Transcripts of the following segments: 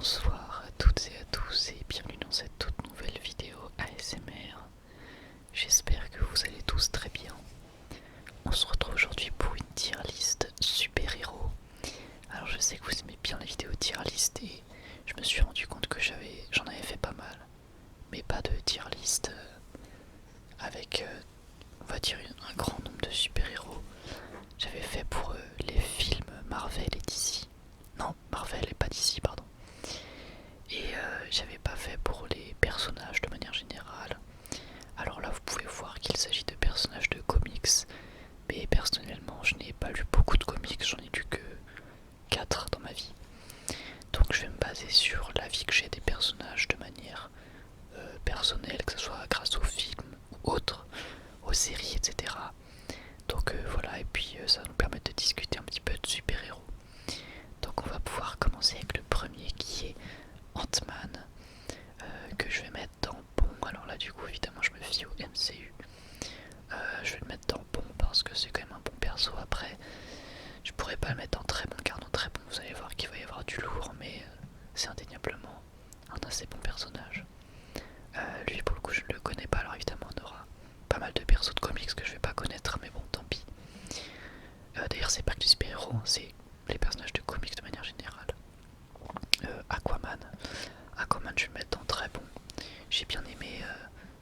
Bonsoir à toutes et à tous et bienvenue dans cette toute nouvelle vidéo ASMR. J'espère que vous allez tous très bien. On se retrouve aujourd'hui pour une tier list super-héros. Alors je sais que vous aimez bien les vidéos tier list et je me suis rendu compte que j'en avais fait pas mal. Mais pas de tier list avec, on va dire, un grand nombre de super-héros. J'avais fait pour les films Marvel et DC. Non, Marvel et pas DC, pardon. Et j'avais pas fait pour les personnages de manière générale. Alors là vous pouvez voir qu'il s'agit de personnages de comics, mais personnellement je n'ai pas lu beaucoup de comics, j'en ai lu que 4 dans ma vie. Donc je vais me baser sur l'avis que j'ai des personnages de manière personnelle, que ce soit grâce aux films ou autres, aux séries, etc. Donc voilà, et puis ça va nous permettre de discuter un petit peu de super-héros. Donc on va pouvoir commencer avec le premier qui est Ant-Man, que je vais mettre dans bon. Alors là du coup évidemment je me fie au MCU. Je vais le mettre dans bon parce que c'est quand même un bon perso. Après je pourrais pas le mettre en très bon car dans très bon vous allez voir qu'il va y avoir du lourd, mais c'est indéniablement un assez bon personnage. Lui pour le coup je ne le connais pas, alors évidemment on aura pas mal de persos de comics que je vais pas connaître, mais bon tant pis. D'ailleurs c'est pas que du super-héros, hein, c'est les personnages de comics de manière générale. Aquaman. Aquaman je vais le mettre dans très bon. J'ai bien aimé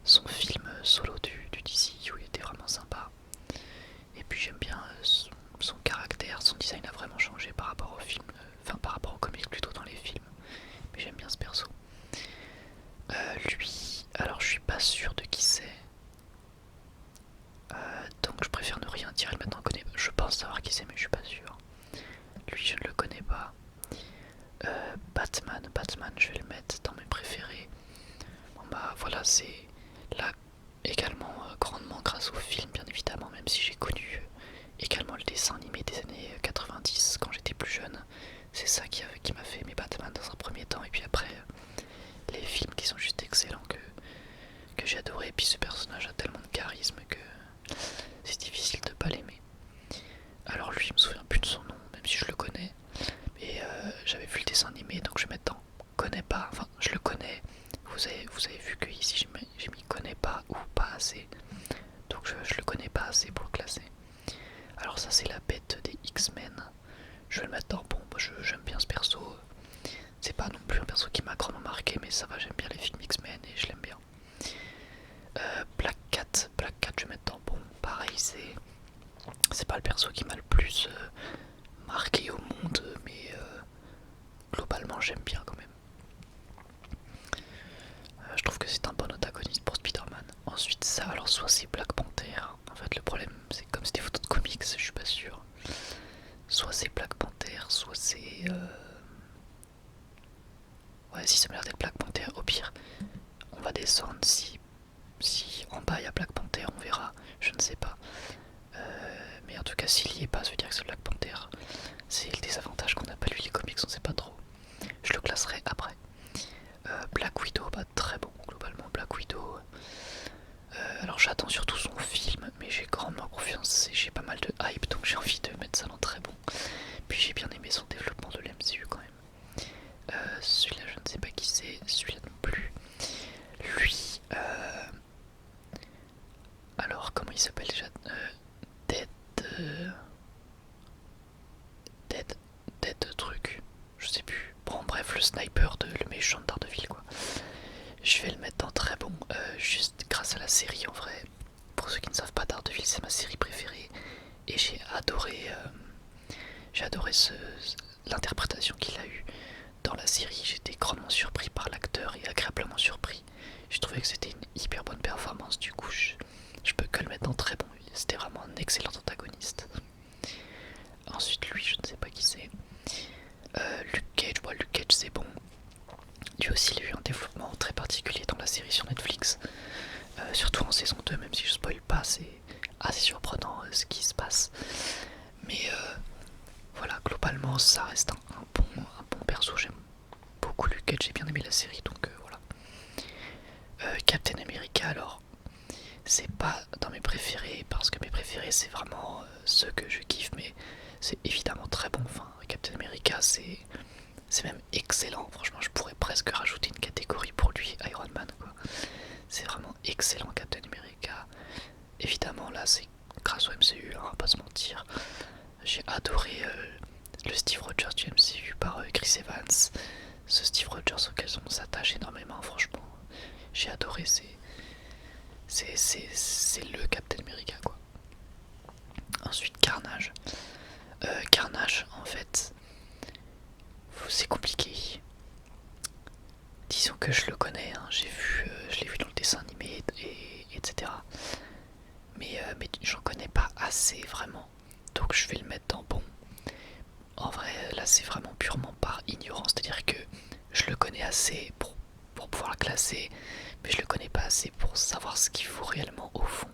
son film solo du DCU, il était vraiment sympa. Et puis j'aime bien son caractère, son design a vraiment changé par rapport au film, enfin par rapport aux comics plutôt dans les films. Mais j'aime bien ce perso. Lui, alors je suis pas sûr de qui c'est. Donc je préfère ne rien dire et le mettre en connaît. Je pense savoir qui c'est mais je suis pas sûr. Lui je ne le connais pas. Batman, je vais le mettre dans mes préférés. Bon bah voilà, c'est là également grandement grâce au film bien évidemment, même si j'ai connu également le dessin animé des années 90 quand j'étais plus jeune. C'est ça qui m'a fait aimer Batman dans un premier temps, et puis après les films qui sont juste excellents que j'ai adoré. Et puis ce personnage a tellement de charisme que c'est difficile de pas l'aimer. Alors lui, je me souviens plus de son nom, même si je le connais. Mais j'avais vu le dessin animé, donc je vais mettre dans connais pas, enfin je le connais. Vous avez vu que ici j'ai mis connais pas ou pas assez. Donc je le connais pas assez pour le classer. Alors ça c'est la bête des X-Men. Je vais le mettre dans bon, moi j'aime bien ce perso. C'est pas non plus un perso qui m'a grandement marqué, mais ça va, j'aime bien les films X-Men et je l'aime bien. Black Cat je vais mettre dans bon. Pareil, c'est pas le perso qui m'a le plus marqué au monde, mais globalement j'aime bien quand même. Je trouve que c'est un bon antagoniste pour Spider-Man. Ensuite ça, alors soit c'est Black Panther. En fait le problème c'est comme c'est des photos de comics, je suis pas sûr. Soit c'est Black Panther, soit c'est... Ouais, si ça m'a l'air d'être Black Panther, au pire on va descendre. Si en bas il y a Black Panther, on verra, je ne sais pas. Mais en tout cas s'il y est pas, ça veut dire que c'est Black Panther. C'est le désavantage qu'on n'a pas lu les comics, on sait pas trop. Je le classerai après. Black Widow, bah très bon globalement Black Widow. Alors j'attends surtout son film, mais j'ai grandement confiance et j'ai pas mal de hype, donc j'ai envie de mettre ça dans très bon. Puis j'ai bien aimé son développement de l'MCU quand même. Celui-là je ne sais pas qui c'est, celui-là non plus. Lui, alors comment il s'appelle déjà, Dead, Dead, Dead truc, je sais plus. Bon bref, le sniper, le méchant de Daredevil quoi. Je vais le mettre dans très bon, juste grâce à la série en vrai. Pour ceux qui ne savent pas, Daredevil c'est ma série préférée et j'ai adoré l'interprétation qu'il a eue dans la série. J'étais grandement surpris par l'acteur et agréablement surpris. Je trouvais que c'était une hyper bonne performance, du coup je peux que le mettre dans très bon. C'était vraiment un excellent antagoniste. Ensuite lui je ne sais pas qui c'est. Luke Cage c'est bon. Lui aussi il a eu un développement très particulier dans la série sur Netflix. Surtout en saison 2, même si je spoil pas, c'est assez surprenant ce qui se passe. Mais voilà, globalement ça reste un bon perso. J'aime beaucoup Luke Cage, j'ai bien aimé la série, donc voilà. Captain America, alors c'est pas dans mes préférés parce que mes préférés c'est vraiment ceux que je kiffe, mais c'est évidemment très bon. Enfin, Captain America c'est c'est même excellent. Franchement, je pourrais presque rajouter une catégorie pour lui, Iron Man, quoi. C'est vraiment excellent, Captain America. Évidemment, là, c'est grâce au MCU, hein, on va pas se mentir. J'ai adoré le Steve Rogers du MCU par Chris Evans. Ce Steve Rogers auquel on s'attache énormément, franchement. J'ai adoré, c'est le Captain America, quoi. Ensuite, Carnage. Carnage, en fait, c'est compliqué. Disons que je le connais, hein, je l'ai vu dans le dessin animé, etc. Mais j'en connais pas assez vraiment. Donc je vais le mettre dans bon. En vrai, là c'est vraiment purement par ignorance. C'est-à-dire que je le connais assez pour pouvoir le classer, mais je le connais pas assez pour savoir ce qu'il faut réellement au fond.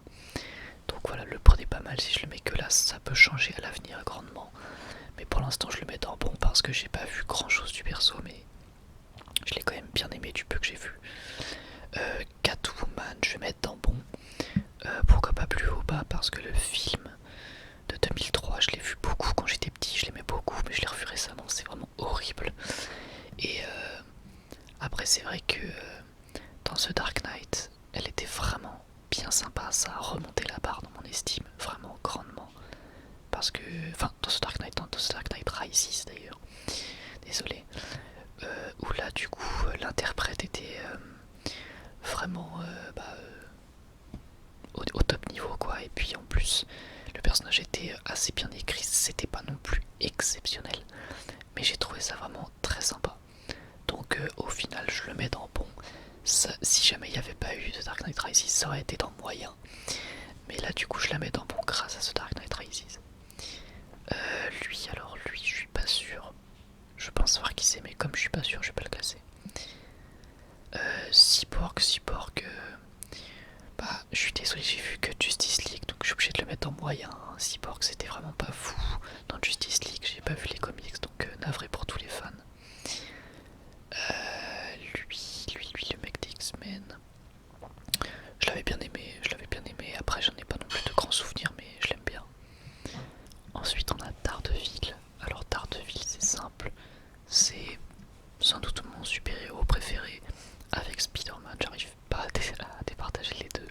Donc voilà, le prenez pas mal. Si je le mets que là, ça peut changer à l'avenir grandement. Mais pour l'instant, je le mets dans bon parce que j'ai pas vu grand chose du perso, mais je l'ai quand même bien aimé du peu que j'ai vu. Catwoman, je vais mettre dans bon. Pourquoi pas plus haut bas, parce que le film de 2003, je l'ai vu beaucoup quand j'étais petit, je l'aimais beaucoup, mais je l'ai revu récemment, c'est vraiment horrible. Et après, c'est vrai que dans The Dark Knight, elle était vraiment bien sympa, ça a remonté la barre dans mon estime, vraiment grandement. Parce que, enfin, dans The Dark Knight, dans The Dark Knight Rises d'ailleurs, désolé, où là du coup l'interprète était vraiment au top niveau, quoi. Et puis en plus le personnage était assez bien écrit, c'était pas non plus exceptionnel, mais j'ai trouvé ça vraiment très sympa. Donc au final je le mets dans bon. Ça, si jamais il n'y avait pas eu de Dark Knight Rises, ça aurait été dans moyen, mais là du coup je la mets dans bon grâce à ce Dark Knight Rises. Lui je suis pas sûr, je pense savoir qui c'est, mais comme je suis pas sûr je vais pas le classer. Cyborg, bah je suis désolé, j'ai vu que Justice League, donc je suis obligé de le mettre en moyen. Cyborg c'était vraiment pas fou dans Justice League, j'ai pas vu les comics, donc navré pour tous les fans. Lui, le mec d'X-Men, je l'avais bien aimé, après j'en ai pas non plus de grands souvenirs, mais je l'aime bien. Ensuite on a Daredevil. Alors Daredevil c'est simple, c'est sans doute mon super-héros préféré avec Spider-Man, j'arrive pas à départager les deux.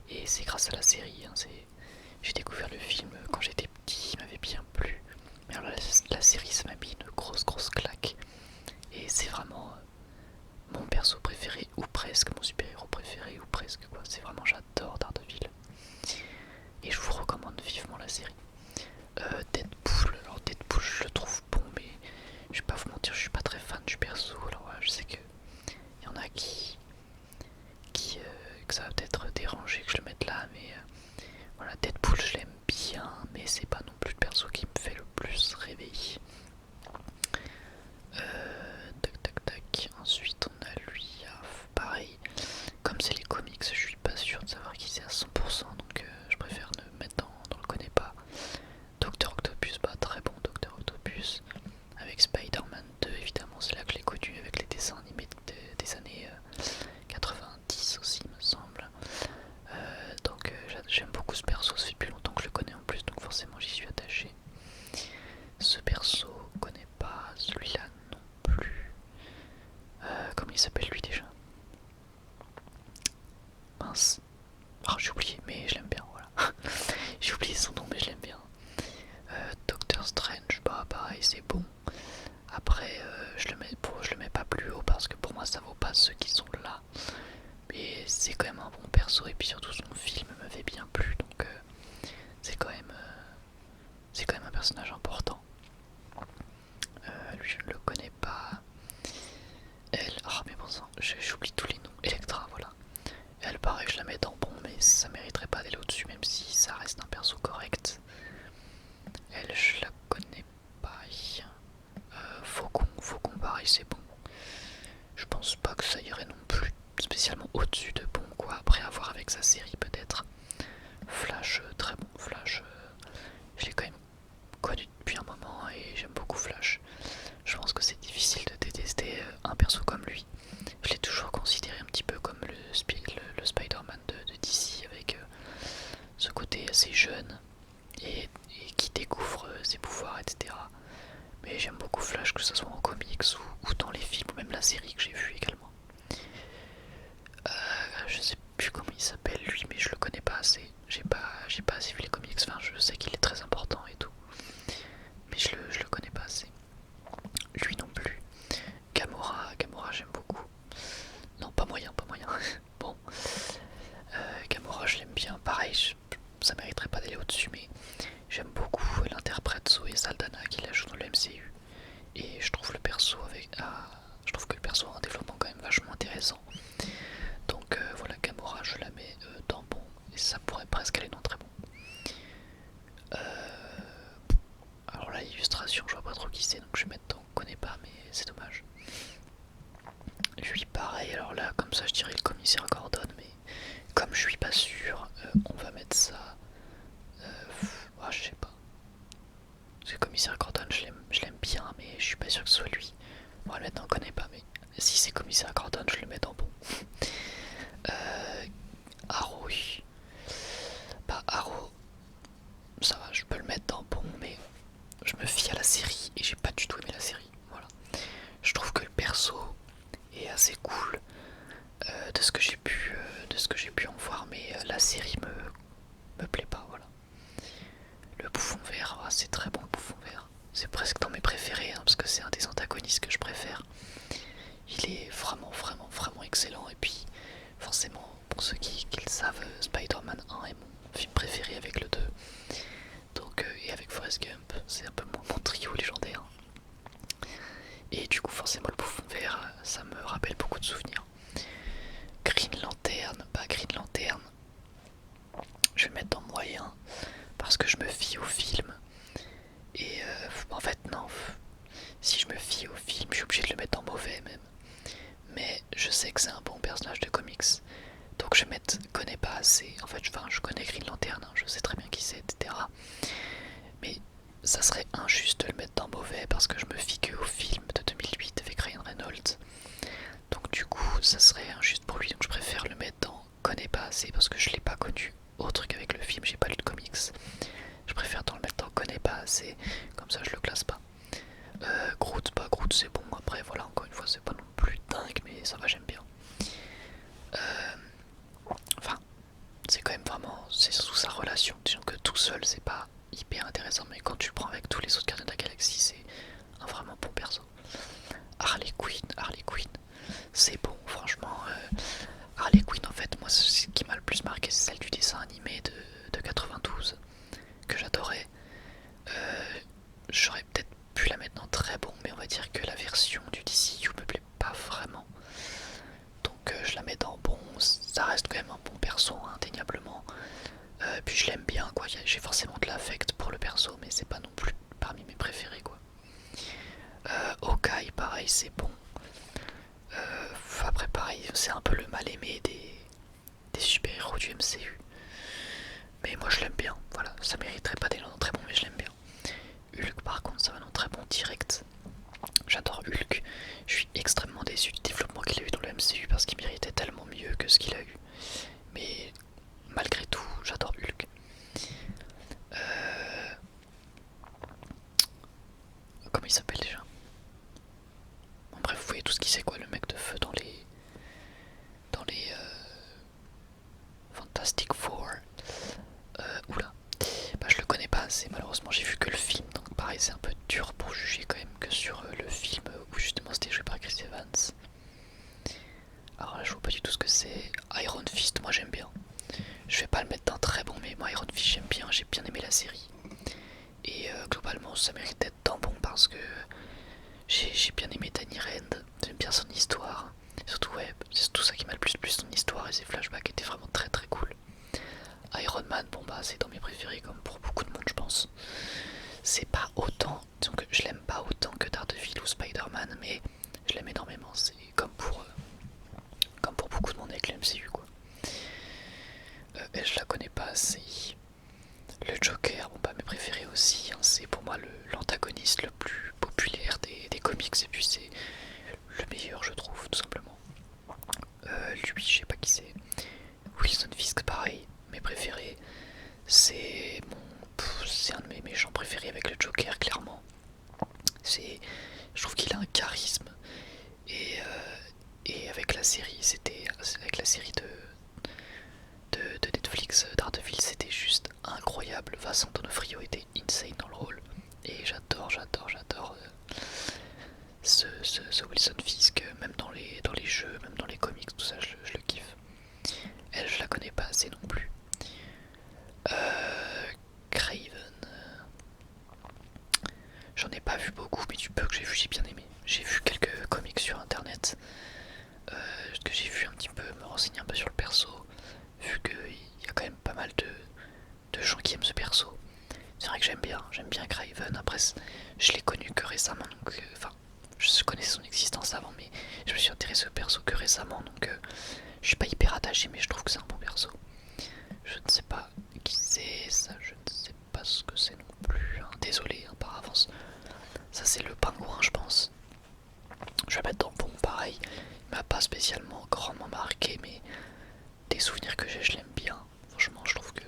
Et c'est grâce à la série, hein, j'ai découvert le film quand j'étais petit, il m'avait bien plu. Mais alors la série ça m'a mis une grosse claque. Et c'est vraiment mon perso préféré, ou presque, mon super-héros préféré, ou presque, quoi. C'est vraiment, j'adore Daredevil. Et je vous recommande vivement la série. Deadpool, alors Deadpool je le trouve bon, mais je vais pas vous mentir, je suis pas très fan du perso. Alors voilà, je sais que y en a que ça va peut-être déranger que je le mette là, mais voilà, Deadpool je l'aime bien, mais c'est pas non plus le perso qui me fait le plus réveiller. Tac. Ensuite on a lui, pareil, comme c'est les comics, je suis pas sûr de savoir qui c'est à 100%, donc je préfère ne mettre dans le connais pas. Docteur Octopus, bah très bon Docteur Octopus. Avec Spider-Man 2, évidemment, c'est là que je l'ai connu avec les dessins animés des années 90 aussi, il me semble. Donc j'aime beaucoup ce perso, ça fait plus longtemps que je le connais en plus, donc forcément j'y suis attaché. Ce perso, je connais pas, celui-là non plus. Comment il s'appelle lui déjà? Mince. Oh, j'ai oublié, mais je l'aime bien, voilà. J'ai oublié son nom, mais je l'aime bien. Doctor Strange, bah pareil, c'est bon. Après, je le mets pas plus haut parce que pour moi ça vaut pas ceux qui sont là. Mais c'est quand même un bon perso, et puis surtout son film m'avait bien plu, donc c'est quand même un personnage important. Lui je ne le connais pas. Elle, ah mais bon sang, j'oublie tous les noms. Electra, voilà. Elle pareil, je la mets dans bon, mais ça mériterait pas d'aller au-dessus, même si ça reste un perso correct. Elle, je la connais pas. Faucon pareil, c'est bon. Je pense pas que ça irait non plus spécialement au-dessus de bon, quoi. Après avoir avec sa série peut-être. Flash, très bon. Flash, je l'ai quand même connu depuis un moment et j'aime beaucoup Flash. Je pense que c'est difficile de détester un perso comme lui. Je l'ai toujours considéré un petit peu comme le Spider-Man de DC, avec ce côté assez jeune et qui découvre ses pouvoirs, etc. Mais j'aime beaucoup Flash, que ce soit en comics ou dans les films, ou même la série que j'ai vue également. Je sais plus comment il s'appelle lui, mais je le connais pas assez. J'ai pas assez vu les comics, enfin je sais qu'il est très important et tout. Mais je le connais pas assez. Lui non plus. Gamora j'aime beaucoup. Non, pas moyen, pas moyen. Bon. Gamora je l'aime bien. Pareil, ça mériterait pas d'aller au-dessus, mais j'aime beaucoup l'interprète Zoé Saldana qui la joue dans le MCU. Et je trouve le perso je trouve que le perso a un développement quand même vachement intéressant. Donc voilà, Gamora je la mets dans bon. Et ça pourrait presque aller dans très bon. Alors là, l'illustration, je vois pas trop qui c'est, donc je vais mettre dans on connaît pas, mais c'est dommage. Lui pareil, alors là comme ça je dirais le commissaire Gordon, mais comme je suis pas sûr, on va mettre ça. Je sais pas. Parce que le commissaire Gordon je l'aime bien, mais je suis pas sûr que ce soit lui. On va le mettre dans on connaît pas, mais si c'est commissaire Gordon, je le mets dans bon. Arrow, oui. Bah Arrow, ça va, je peux le mettre dans bon, mais je me fie à la série et j'ai pas du tout aimé la série. Voilà. Je trouve que le perso est assez cool de ce que j'ai pu en voir, mais la série me plaît pas. Voilà. Le bouffon vert, c'est très bon le bouffon vert. C'est presque dans mes préférés parce que c'est un des antagonistes que je préfère. Il est vraiment excellent. Et puis forcément, pour ceux qui le savent, Spider-Man 1 est mon film préféré avec le 2. Donc, et avec Forrest Gump, c'est un peu mon trio légendaire. Et du coup forcément le bouffon vert, ça me rappelle beaucoup de souvenirs. Green Lantern, Green Lantern, je vais le mettre dans moyen parce que je me fie au film. Et en fait non, si je me fie au film, je suis obligé de le mettre dans mauvais même. Mais je sais que c'est un bon personnage de comics. Donc je vais mettre connais pas assez. En fait, je connais Green Lantern, je sais très bien qui c'est, etc. Mais ça serait injuste de le mettre dans mauvais parce que je me fie que au film de 2008 avec Ryan Reynolds. Donc du coup, ça serait injuste pour lui. Donc je préfère le mettre dans connais pas assez parce que je l'ai pas connu. Autre truc avec le film, j'ai pas lu de comics. Je préfère le mettre dans connais pas assez. Comme ça, je le classe pas. Groot, c'est bon. Après, voilà, encore une fois, c'est pas non plus dingue, mais ça va, j'aime bien. Enfin, c'est quand même vraiment, c'est surtout sa relation. Disons que tout seul, c'est pas hyper intéressant, mais quand tu le prends avec tous les autres gardiens de la galaxie, c'est un vraiment bon perso. Harley Quinn, c'est bon, franchement. Harley Quinn, en fait, moi, ce qui m'a le plus marqué, c'est celle du dessin animé de 92, que j'adorais. J'aurais peut-être pu la mettre dans très bon, mais on va dire que la version du DCU me plaît pas vraiment. Donc je la mets dans bon, ça reste quand même un bon perso, indéniablement. Puis je l'aime bien, quoi. J'ai forcément de l'affect pour le perso, mais c'est pas non plus parmi mes préférés, quoi. Hawkeye, pareil, c'est bon. Après, pareil, c'est un peu le mal aimé des super-héros du MCU. Mais moi je l'aime bien, voilà, ça mériterait pas d'être très bon, mais je l'aime bien. Hulk, par contre, ça va dans très bon direct. J'adore Hulk. Je suis extrêmement déçu du développement qu'il a eu dans le MCU parce qu'il méritait tellement mieux que ce qu'il a eu. Mais malgré tout, j'adore Hulk. Comment il s'appelle déjà? Bon, bref, vous voyez tout ce qu'il sait, quoi, le mec de feu dans les Fantastic Four. Oula, je le connais pas assez, malheureusement j'ai vu que le film, donc pareil c'est un peu dur pour juger quand même que sur le film où justement c'était joué par Chris Evans. Alors là je vois pas du tout ce que c'est. Iron Fist, moi j'aime bien. Je vais pas le mettre dans très bon, mais moi Iron Fist j'aime bien, j'ai bien aimé la série. Et globalement ça mérite d'être dans bon parce que j'ai bien aimé Danny Rand, j'aime bien son histoire. Surtout ouais, c'est tout ça qui m'a le plus plu, son histoire et ses flashbacks étaient vraiment très très cool. Iron Man, bon bah c'est dans mes préférés comme pour beaucoup de monde je pense. C'est pas autant, disons que je l'aime pas autant que Daredevil ou Spider-Man, mais je l'aime énormément, c'est comme pour beaucoup de monde avec le MCU quoi. Et je la connais pas assez. Le Joker, bon bah mes préférés aussi, hein, c'est pour moi l'antagoniste le plus populaire des comics et puis c'est le meilleur je trouve tout simplement. Lui je sais pas qui c'est. Wilson Fisk pareil, mes préférés. C'est un de mes méchants préférés avec le Joker clairement. C'est Vincent D'Onofrio était insane dans le rôle. Et j'adore ce Wilson Fisk, même dans les jeux, même dans les comics, tout ça, je le kiffe. Elle, je la connais pas assez non plus. Craven, j'en ai pas vu beaucoup, mais du peu que j'ai vu, j'ai bien aimé. J'ai vu quelques comics sur internet, que j'ai vu un petit peu, me renseigner un peu sur le perso, vu qu'il y a quand même pas mal de gens qui aiment ce perso. C'est vrai que j'aime bien Craven. Après, je l'ai connu que récemment, donc enfin, je connaissais son existence avant, mais je me suis intéressé au perso que récemment, donc je suis pas hyper attaché, mais je trouve que c'est un bon perso. Je ne sais pas qui c'est, ça, je ne sais pas ce que c'est non plus, hein. Désolé hein, par avance. Ça, c'est le pingouin, je pense. Je vais mettre dans bon, pareil. Il m'a pas spécialement grandement marqué, mais des souvenirs que j'ai, je l'aime bien. Franchement, je trouve que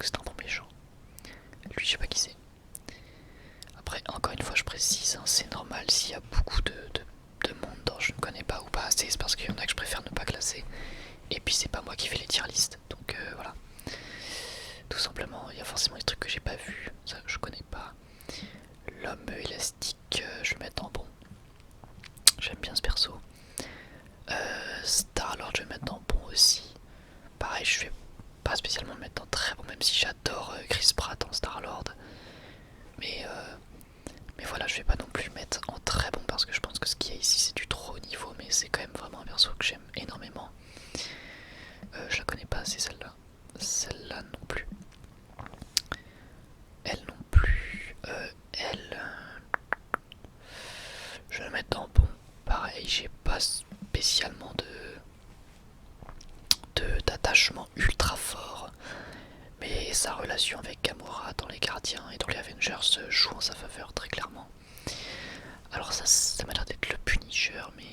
c'est un bon méchant. Lui, je sais pas qui c'est. Après, encore une fois, je précise, hein, c'est normal s'il y a beaucoup de monde dont je ne connais pas ou pas assez, c'est parce qu'il y en a que je préfère ne pas classer. Et puis, c'est pas moi qui fais les tier listes, donc voilà. Tout simplement, il y a forcément des trucs que j'ai pas vus, ça je connais pas. L'homme élastique, je vais le mettre en bon. J'aime bien ce perso. Star-Lord, je vais le mettre en bon aussi. Pareil, je vais pas spécialement le mettre en très bon, même si j'adore Chris Pratt en Star-Lord. Mais voilà, je vais pas non plus le mettre en très bon parce que je pense que ce qu'il y a ici c'est du trop haut niveau, mais c'est quand même vraiment un perso que j'aime énormément. Je la connais pas assez celle-là. Celle-là non plus. Elle non plus. Elle. Je vais la mettre en bon. Pareil, j'ai pas spécialement d'attachement ultra fort. Mais sa relation avec Gamora dans les Gardiens et dans les Avengers joue en sa faveur très clairement. Alors ça m'a l'air d'être le Punisher, mais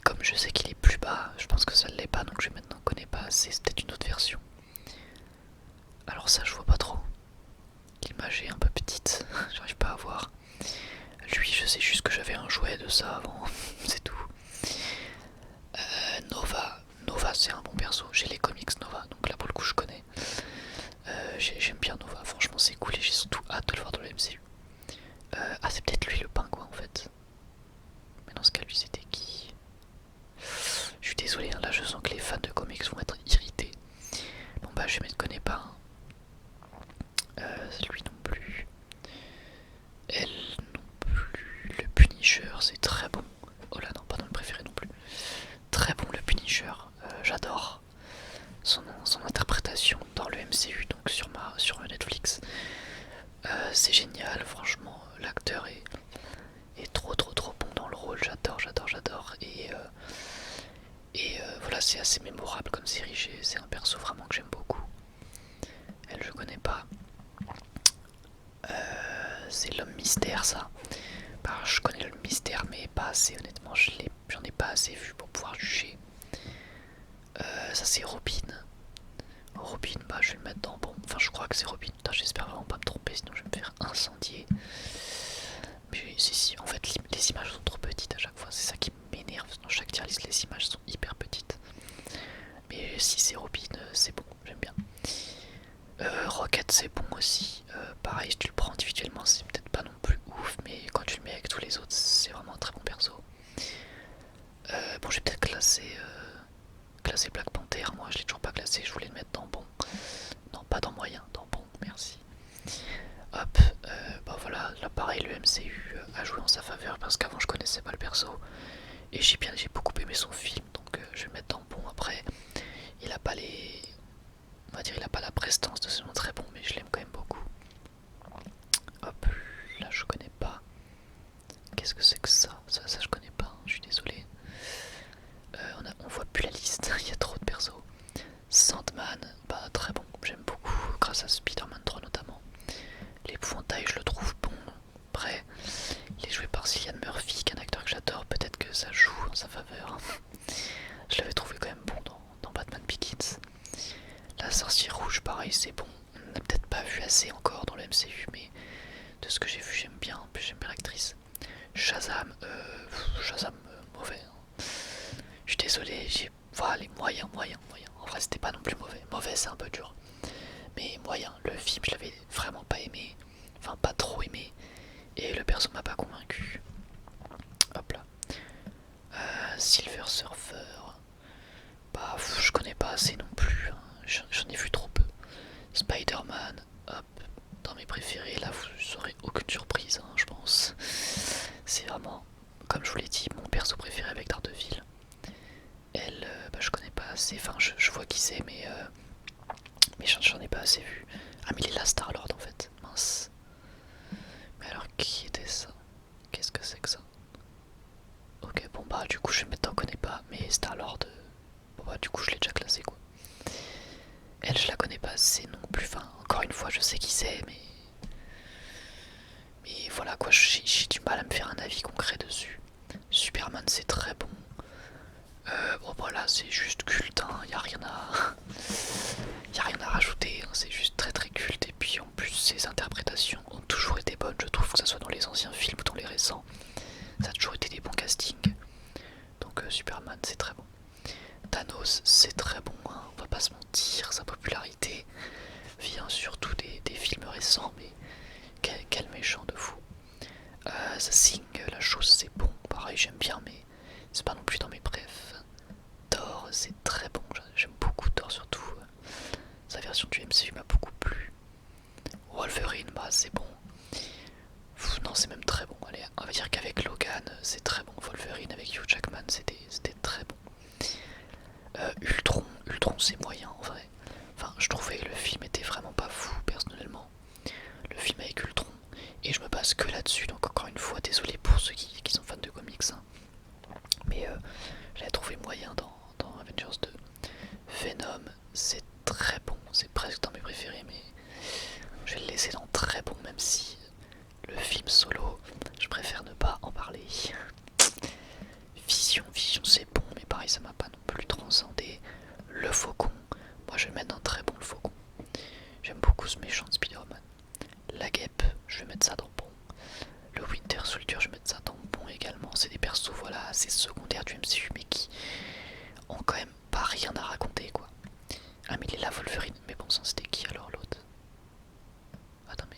comme je sais qu'il est plus bas, je pense que ça ne l'est pas, donc je maintenant connais pas assez, c'est peut-être une autre version. Alors ça je vois pas trop. L'image est un peu petite, j'arrive pas à voir. Lui je sais juste que j'avais un jouet de ça avant, c'est tout. Nova c'est un bon perso, j'ai les comics Nova, donc là pour le coup je connais. J'aime bien Nova, franchement c'est cool et j'ai surtout hâte de le voir dans le MCU. Ah c'est peut-être lui le pingouin en fait. Mais dans ce cas lui c'était qui? Je suis désolé, hein, là je sens que les fans de comics vont être irrités. Bon bah je ne connais pas. Lui non plus. Elle non plus. Le Punisher c'est très bon. Oh là non, pas dans le préféré non plus. Très bon le Punisher, j'adore son interprétation dans le MCU, donc sur Netflix. C'est génial, franchement, l'acteur est trop bon dans le rôle, j'adore. Et voilà, c'est assez mémorable comme série, c'est un perso vraiment que j'aime beaucoup. Elle, je connais pas. C'est l'homme mystère, ça. Bah, je connais le mystère, mais pas assez, honnêtement, j'en ai pas assez vu pour pouvoir juger. Ça, c'est Robin. Robin, bah, je vais le mettre dans bon. Enfin, je crois que c'est Robin. J'espère vraiment pas me tromper, sinon je vais me faire incendier. Mais si, en fait, les images sont trop petites à chaque fois, c'est ça qui m'énerve. Dans chaque tier list, les images sont hyper petites. Mais si c'est Robin, c'est bon, j'aime bien. Rocket, c'est bon aussi. Pareil, si tu le prends individuellement, c'est peut-être pas non plus ouf, mais quand tu le mets avec tous les autres, c'est vraiment un très bon perso. Bon, j'ai peut-être classé Black Panther. Moi, je l'ai toujours pas classé, je voulais le mettre dans bon. Non, pas dans moyen, dans bon, merci. Hop, bah voilà, là pareil, le MCU a joué en sa faveur parce qu'avant je connaissais pas le perso. Et j'ai beaucoup aimé son film, donc je vais le mettre dans bon. Après, il a pas les. On va dire, il a pas la prestance de ce nom très bon, mais je l'aime quand même beaucoup. Hop, là je connais pas. Qu'est-ce que c'est que ça? Ça je connais pas, hein, je suis désolé. On voit plus la liste, il y a trop de persos. Sandman, bah très bon, j'aime beaucoup, grâce à Spider-Man 3 notamment. L'épouvantail, je le trouve bon. Après, il est joué par Cillian Murphy, qui est un acteur que j'adore, peut-être que ça joue en sa faveur. Je l'avais trouvé quand même bon dans Batman Begins. La sorcière rouge, pareil, c'est bon. On n'a peut-être pas vu assez encore dans le MCU, mais de ce que j'ai vu, j'aime bien. En plus, j'aime bien l'actrice. Shazam, mauvais. Hein. Je suis désolé, j'ai. Voilà, les moyens. En vrai, c'était pas non plus mauvais. Mauvais, c'est un peu dur. mais moyen. Le film, je l'avais vraiment pas aimé, enfin pas trop aimé, et le perso m'a pas convaincu. Hop là. Silver Surfer, bah je connais pas assez non plus, hein. J'en ai vu trop peu. Spider-Man, hop, dans mes préférés, là vous aurez aucune surprise, hein, je pense. C'est vraiment, comme je vous l'ai dit, mon perso préféré avec Daredevil. Elle, bah, je connais pas assez, enfin je vois qui c'est, mais j'en ai pas assez vu. Ah mais il est là Star-Lord en fait, mince. Mais alors qui était ça? Qu'est-ce que c'est que ça? Ok, bon bah du coup je vais mettre t'en connais pas, mais Star-Lord, bon bah du coup je l'ai déjà classé quoi. Elle je la connais pas assez non plus, enfin encore une fois je sais qui c'est, mais voilà quoi, j'ai du mal à me faire un avis concret dessus. Superman c'est très bon. Bon voilà, c'est juste culte, hein. Y a rien à rajouter, hein. C'est juste très très culte. Et puis en plus ses interprétations ont toujours été bonnes, je trouve, que ce soit dans les anciens films ou dans les récents. Ça a toujours été des bons castings. Donc Superman c'est très bon. Thanos c'est très bon, hein. On va pas se mentir, sa popularité vient surtout des films récents, mais quel méchant de fou. The Thing, la chose c'est bon, pareil j'aime bien, mais c'est pas non plus dans mes préfs. Thor c'est très bon, j'aime beaucoup Thor, surtout sa version du MCU m'a beaucoup plu. Wolverine, bah c'est bon. Non, c'est même très bon. Allez, on va dire qu'avec Logan c'est très bon. Wolverine avec Hugh Jackman c'était très bon. Ultron c'est moyen en vrai. Enfin je trouvais que le film était vraiment pas fou personnellement. Le film avec Ultron. Et je me base que là-dessus, donc encore une fois désolé pour ceux qui sont fans de comics, hein. Mais je l'avais trouvé moyen dans Avengers 2. Venom c'est très bon, c'est presque dans mes préférés, mais je vais le laisser dans très bon, même si le film solo, je préfère ne pas en parler. Vision c'est bon, mais pareil ça m'a pas non plus transcendé. Le Faucon, moi je vais mettre dans très bon le Faucon. J'aime beaucoup ce méchant de Spider-Man. La Guêpe, je vais mettre ça dans bon. Le Winter Soldier, je vais mettre ça dans bon également. C'est des persos voilà assez secondaires du MCU, mais qui ont quand même pas rien à raconter quoi. Ah mais il est là Wolverine, mais bon sang c'était qui alors l'autre? Attends mais...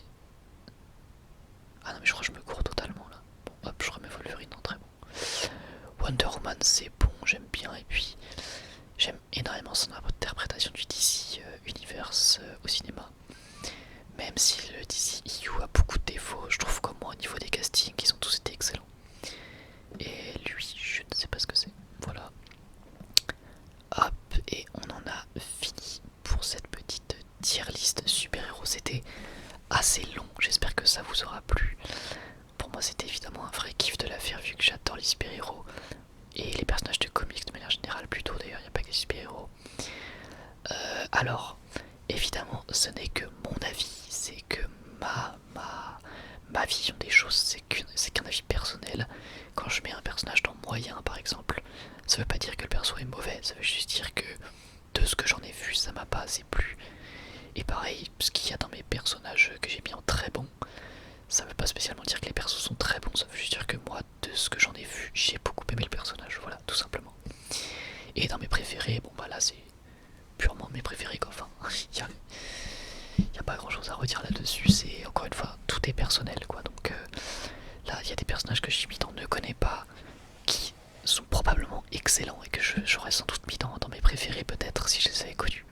Ah non mais je crois que je me cours totalement là. Bon hop je remets Wolverine dans très bon. Wonder Woman c'est bon, j'aime bien, et puis j'aime énormément son interprétation du DC Universe au cinéma. Même si le DC EU a beaucoup de défauts, je trouve qu'au moins au niveau des castings ils ont tous été excellents. Et lui je ne sais pas ce que c'est. Voilà. Hop, et on en a fini pour cette petite tier list super-héros. C'était assez long, j'espère que ça vous aura plu. Pour moi c'était évidemment un vrai kiff de la faire, vu que j'adore les super-héros et les personnages de comics de manière générale plutôt, d'ailleurs il n'y a pas que les super-héros. Alors évidemment ce n'est que mon avis, c'est que ma vision des choses, c'est qu'un avis personnel. Quand je mets un personnage dans moyen par exemple, ça veut pas dire que le perso est mauvais, ça veut juste dire que de ce que j'en ai vu ça m'a pas assez plu. Et pareil, ce qu'il y a dans mes personnages que j'ai mis en très bon, ça veut pas spécialement dire que les persos sont très bons, ça veut juste dire que moi, de ce que j'en ai vu, j'ai beaucoup aimé le personnage, voilà, tout simplement. Et dans mes préférés, bon bah là c'est purement mes préférés quoi, enfin, y a pas grand chose à redire là-dessus, c'est encore une fois, tout est personnel quoi, donc là il y a des personnages que j'ai mis dans Ne connais pas, qui sont probablement excellents et que j'aurais sans doute mis dans mes préférés peut-être si je les avais connus.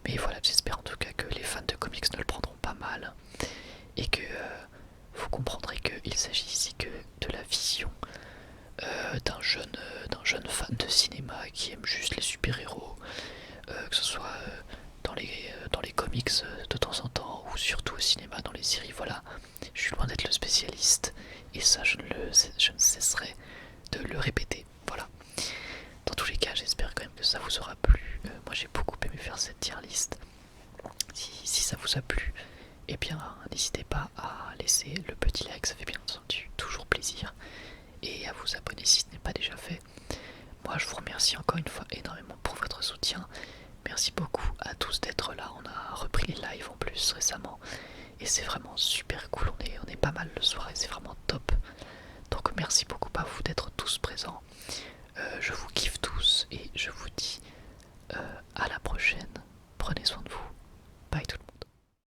Mais voilà, j'espère en tout cas que les fans de comics ne le prendront pas mal et que vous comprendrez qu'il s'agit ici que de la vision d'un jeune fan de cinéma qui aime juste les super-héros, que ce soit dans les comics de temps en temps ou surtout au cinéma, dans les séries. Voilà, je suis loin d'être le spécialiste et ça je ne cesserai de le répéter. Voilà. Dans tous les cas, j'espère quand même que ça vous aura plu. Moi j'ai beaucoup aimé faire cette tier list. Si ça vous a plu, eh bien n'hésitez pas à laisser le petit like, ça fait bien entendu toujours plaisir. Et à vous abonner si ce n'est pas déjà fait. Moi je vous remercie encore une fois énormément pour votre soutien. Merci beaucoup à tous d'être là. On a repris les lives en plus récemment. Et c'est vraiment super cool. On est pas mal le soir et c'est vraiment top. Donc merci beaucoup.